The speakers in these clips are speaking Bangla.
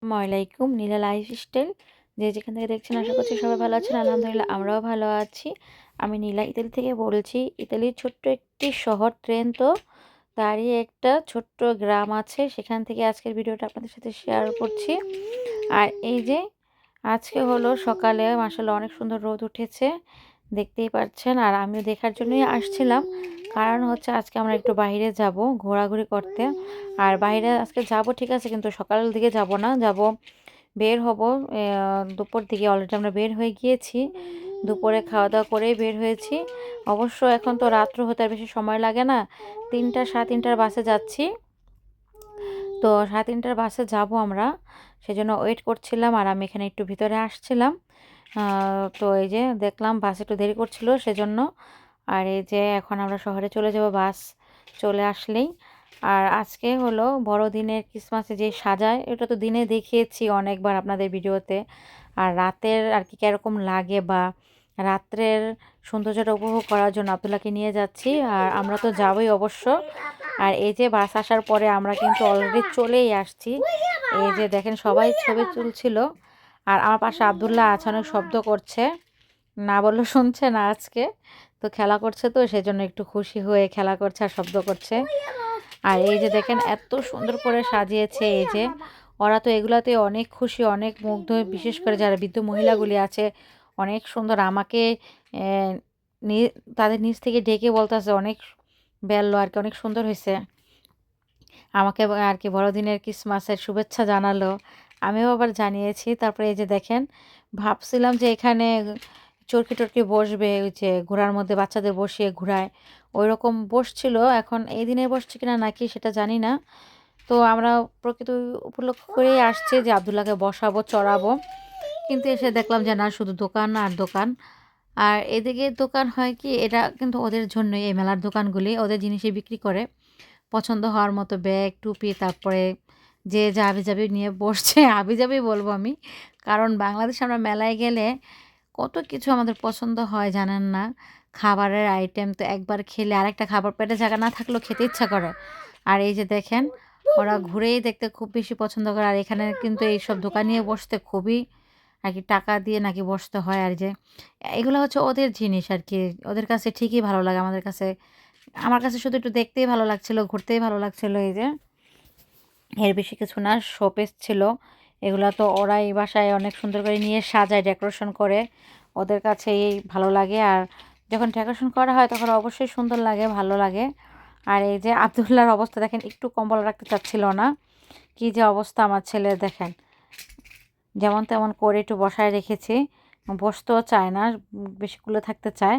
আসসালামাইকুম নীলা লাইফস্টাইল। যেখান থেকে দেখছেন আশা করছি সবাই ভালো আছেন। আলহামদুলিল্লাহ আমরাও ভালো আছি। আমি নীলা ইতালি থেকে বলছি। ইতালির ছোট্ট একটি শহর তো তারই একটা ছোট্ট গ্রাম আছে, সেখান থেকে আজকের ভিডিওটা আপনাদের সাথে শেয়ার করছি। আর এই যে আজকে হলো সকালে মাশাআল্লাহ অনেক সুন্দর রোদ উঠেছে, দেখতেই পাচ্ছেন। আর আমিও দেখার জন্যই আসছিলাম, কারণ হচ্ছে আজকে আমরা একটু বাইরে যাব ঘোরাঘুরি করতে। আর বাইরে আজকে যাব ঠিক আছে, কিন্তু সকালের দিকে যাব না, যাব বের হব দুপুর দিকে। অলরেডি আমরা বের হয়ে গিয়েছি, দুপুরে খাওয়া দাওয়া করেই বের হয়েছি। অবশ্য এখন তো রাত্র হতে আর বেশি সময় লাগে না, 3টা 3:30টার বাসে যাচ্ছি। তো 3:30টার বাসে যাব আমরা, সেজন্য ওয়েট করছিলাম। আর আমি এখানে একটু ভিতরে আসছিলাম। তো এই যে দেখলাম বাস একটু দেরি করছিল সেজন্য। আর এই যে এখন আমরা শহরে চলে যাব বাস চলে আসলেই। আর আজকে হলো বড়দিনের ক্রিসমাসে যে সাজায়, এটা তো দিনে দেখিয়েছি অনেকবার আপনাদের ভিডিওতে। আর রাতের আর কি কিরকম লাগে বা রাত্রের সৌন্দর্যটা উপভোগ করার জন্য আব্দুল্লাহকে নিয়ে যাচ্ছি। আর আমরা তো যাবোই অবশ্য। আর এই যে বাস আসার পরে আমরা কিন্তু অলরেডি চলেই আসছি। এই যে দেখেন সবাই ছবি তুলছিল। আর আমার পাশে আব্দুল্লাহ আছে, অনেক শব্দ করছে, না বললেও শুনছে না আজকে। তো খেলা করছে, তো সেজন্য একটু খুশি হয়ে খেলা করছে আর শব্দ করছে। আর এই যে দেখেন এত সুন্দর করে সাজিয়েছে। এই যে ওরা তো এগুলাতে অনেক খুশি, অনেক মুগ্ধ, বিশেষ করে যারা বৃদ্ধ মহিলাগুলি আছে অনেক সুন্দর। আমাকে আহ, তাদের নিচ থেকে ডেকে বলতেছে অনেক বেললো আর কি, অনেক সুন্দর হয়েছে। আমাকে আর কি বড়দিনের ক্রিসমাসের শুভেচ্ছা জানালো, আমিও আবার জানিয়েছি। তারপরে এই যে দেখেন ভাবছিলাম যে এখানে চরকি টরকি বসবে, ওই যে ঘোড়ার মধ্যে বাচ্চাদের বসিয়ে ঘোরায় ওই রকম বসছিল। এখন এই দিনে বসছে কিনা নাকি সেটা জানি না। তো আমরা প্রকৃত উপলক্ষ করেই আসছে যে আব্দুল্লাহকে বসাবো, চড়াবো। কিন্তু এসে দেখলাম যে না, শুধু দোকান আর দোকান। আর এদিকে দোকান হয় কি, এটা কিন্তু ওদের জন্যই, এই মেলার দোকানগুলি ওদের জিনিসই বিক্রি করে। পছন্দ হওয়ার মতো ব্যাগ, টুপি, তারপরে যে যা হাবিজাবি নিয়ে বসছে হাবিজাবি বলবো আমি, কারণ বাংলাদেশে আমরা মেলায় গেলে কত কিছু আমাদের পছন্দ হয় জানেন না। খাবারের আইটেম তো একবার খেলে আরেকটা খাবার পেটে জায়গা না থাকলেও খেতে ইচ্ছা করে। আর এই যে দেখেন ওরা ঘুরেই দেখতে খুব বেশি পছন্দ করে। আর এখানে কিন্তু এইসব দোকান নিয়ে বসতে খুবই আর কি টাকা দিয়ে নাকি বসতে হয়। আর যে এগুলো হচ্ছে ওদের জিনিস আর কি, ওদের কাছে ঠিকই ভালো লাগে। আমাদের কাছে, আমার কাছে শুধু একটু দেখতেই ভালো লাগছিল, ঘুরতেই ভালো লাগছিল। এই যে এর বেশি কিছু না, শোপিস ছিল। এগুলা তো ওরাই বাসায় অনেক সুন্দর করে নিয়ে সাজায়, ডেকোরেশন করে, ওদের কাছে এই ভালো লাগে। আর যখন ডেকোরেশন করা হয় তখন অবশ্যই সুন্দর লাগে, ভালো লাগে। আর এই যে আব্দুল্লাহর অবস্থা দেখেন, একটু কম্বল রাখতে চাচ্ছিল না, কি যে অবস্থা আমার ছেলের দেখেন। যেমন তেমন করে একটু বসায় রেখেছি, বসতেও চায় না, বেশি কুলে থাকতে চায়।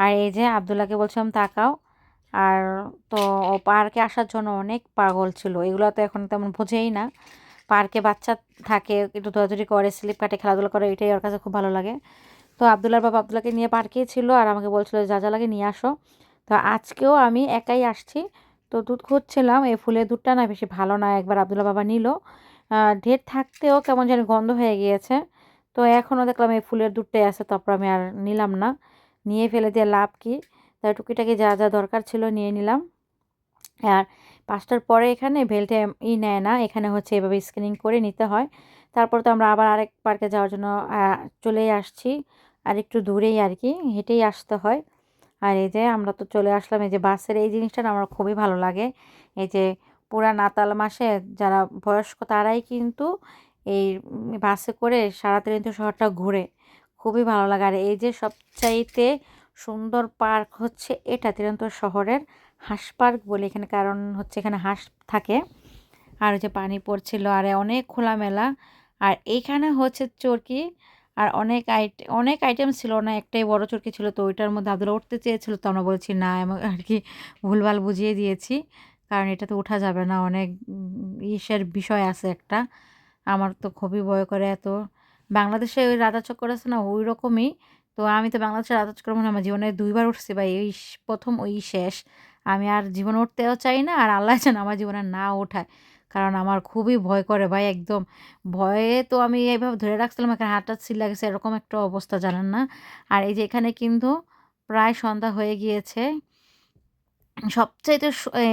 আর এই যে আব্দুল্লাহকে বলছিলাম তাকাও। আর তো ও পার্কে আসার জন্য অনেক পাগল ছিল, এগুলো তো এখন তেমন বোঝেই না। পার্কে বাচ্চা থাকে, একটু দৌড়াদৌড়ি করে, স্লিপ কাটে, খেলাধুলা করে, এটাই ওর কাছে খুব ভালো লাগে। তো আব্দুল্লাহর বাবা আব্দুল্লাহকে নিয়ে পার্কেই ছিল, আর আমাকে বলছিল যা যা লাগে নিয়ে আসো। তো আজকেও আমি একাই আসছি। তো দুধ খুঁজছিলাম, এই ফুলের দুধটা না বেশি ভালো না, একবার আব্দুল্লাহ বাবা নিল, ঢের থাকতেও কেমন জানি গন্ধ হয়ে গিয়েছে। তো এখনও দেখলাম এই ফুলের দুধটাই আছে, তারপর আমি আর নিলাম না, নিয়ে ফেলে দিয়ে লাভ কি। তাই টুকিটাকি যা যা দরকার ছিল নিয়ে নিলাম। আর 5টার পরে এখানে বেল্টে নেয় না, এখানে হচ্ছে এভাবে স্ক্যানিং করে নিতে হয়। তারপর তো আমরা আবার আরেক পার্কে যাওয়ার জন্য চলেই আসছি, আর একটু দূরেই আর কি, হেঁটেই আসতে হয়। আর এই যে আমরা তো চলে আসলাম। এই যে বাসের এই জিনিসটা না আমার খুবই ভালো লাগে। এই যে পুরা নাতাল মাসে যারা বয়স্ক তারাই কিন্তু এই বাসে করে সারা তিরন্ত শহরটা ঘুরে, খুবই ভালো লাগে। আর এই যে সবচাইতে সুন্দর পার্ক হচ্ছে এটা তিরন্ত শহরের হাঁস পার্ক বলে এখানে, কারণ হচ্ছে এখানে হাঁস থাকে। আর ওই যে পানি পড়ছিল, আর অনেক খোলামেলা। আর এইখানে হচ্ছে চরকি, আর অনেক আইটেম ছিল না, একটাই বড় চরকি ছিল। তো ওইটার মধ্যে আব্দুল্লাহ উঠতে চেয়েছিল, তো আমরা বলছি না, আর কি ভুলভাল বুঝিয়ে দিয়েছি, কারণ এটাতে ওঠা যাবে না, অনেক ইসের বিষয় আছে একটা। আমার তো খুবই ভয় করে এত। বাংলাদেশে ওই রাধা চক্কর আছে না, ওই রকমই। তো আমি তো বাংলাদেশের রাধা চক্কর মনে হয় আমার জীবনে 2বার উঠছি, বা এই প্রথম ওই শেষ। আমি আর জীবনে উঠতেও চাই না, আর আল্লাহ যেন আমার জীবনে না ওঠায়, কারণ আমার খুবই ভয় করে ভাই, একদম ভয়ে তো আমি এইভাবে ধরে রাখছিলাম, এখানে হাতটা ছিল লাগছে, এরকম একটা অবস্থা জানেন না। আর এই যে এখানে কিন্তু প্রায় সন্ধ্যা হয়ে গিয়েছে। সবচাইতে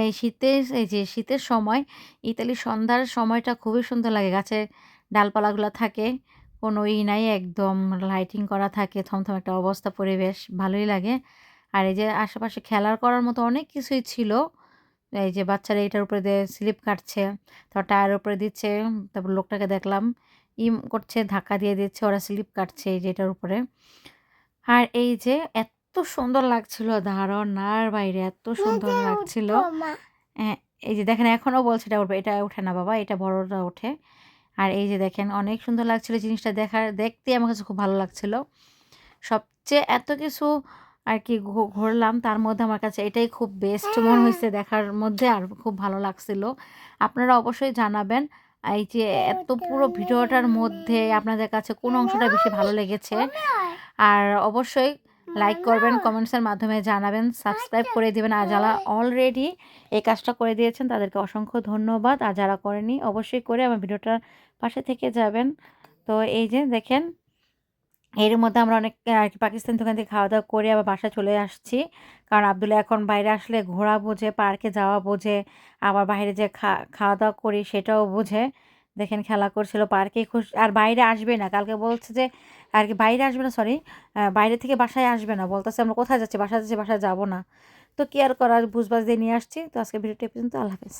এই শীতের, এই যে শীতের সময় ইতালির সন্ধ্যার সময়টা খুবই সুন্দর লাগে। গাছের ডালপালাগুলো থাকে, কোনো নাই, একদম লাইটিং করা থাকে, থমথম একটা অবস্থা, পরিবেশ ভালোই লাগে। আর এই যে আশেপাশে খেলার করার মতো অনেক কিছুই ছিল। এই যে বাচ্চারা এটার উপরে দিয়ে স্লিপ কাটছে, তারপর টায়ারের উপরে দিচ্ছে, তারপর লোকটাকে দেখলাম করছে, ধাক্কা দিয়ে দিচ্ছে, ওরা স্লিপ কাটছে এই যে এটার উপরে। আর এই যে এত সুন্দর লাগছিল, ধারণার বাইরে এত সুন্দর লাগছিল। হ্যাঁ, এই যে দেখেন এখনও বলছে এটা উঠবে, এটা ওঠে না বাবা, এটা বড়রা ওঠে। আর এই যে দেখেন অনেক সুন্দর লাগছিল জিনিসটা, দেখতে আমার কাছে খুব ভালো লাগছিল। সবচেয়ে এত কিছু আর কি ঘুরলাম, তার মধ্যে আমার কাছে এটাই খুব বেস্ট মনে হয়েছে দেখার মধ্যে, আর খুব ভালো লাগছিল। আপনারা অবশ্যই জানাবেন এই যে এত পুরো ভিডিওটার মধ্যে আপনাদের কাছে কোন অংশটা বেশি ভালো লেগেছে। আর অবশ্যই লাইক করবেন, কমেন্টসের মাধ্যমে জানাবেন, সাবস্ক্রাইব করে দিবেন। আর যারা অলরেডি এই কাজটা করে দিয়েছেন তাদেরকে অসংখ্য ধন্যবাদ। আর যারা করেনি অবশ্যই করে আমার ভিডিওটার পাশে থেকে যাবেন। তো এই যে দেখেন এর মধ্যে আমরা অনেক আর কি পাকিস্তান দোকান থেকে খাওয়া-দাওয়া করে আবার বাসায় চলে আসছি। কারণ আব্দুল্লাহ এখন বাইরে আসলে ঘোরা বোঝে, পার্কে যাওয়া বোঝে, আবার বাইরে যে খাওয়া-দাওয়া করি সেটাও বোঝে। দেখেন খেলা করছিল, পার্কেই আর বাইরে আসবে না। কালকে বলছে যে আর কি বাইরে আসবে না, সরি, বাইরে থেকে বাসায় আসবে না। বলতেছে আমরা কোথায় যাচ্ছি? বাসায় যাচ্ছি, বাসায় যাব না। তো কি আর করার, বুঝবাজ দিয়ে নিয়ে আসছি। তো আজকের ভিডিওটা এই পর্যন্ত। আল্লাহ হাফেজ।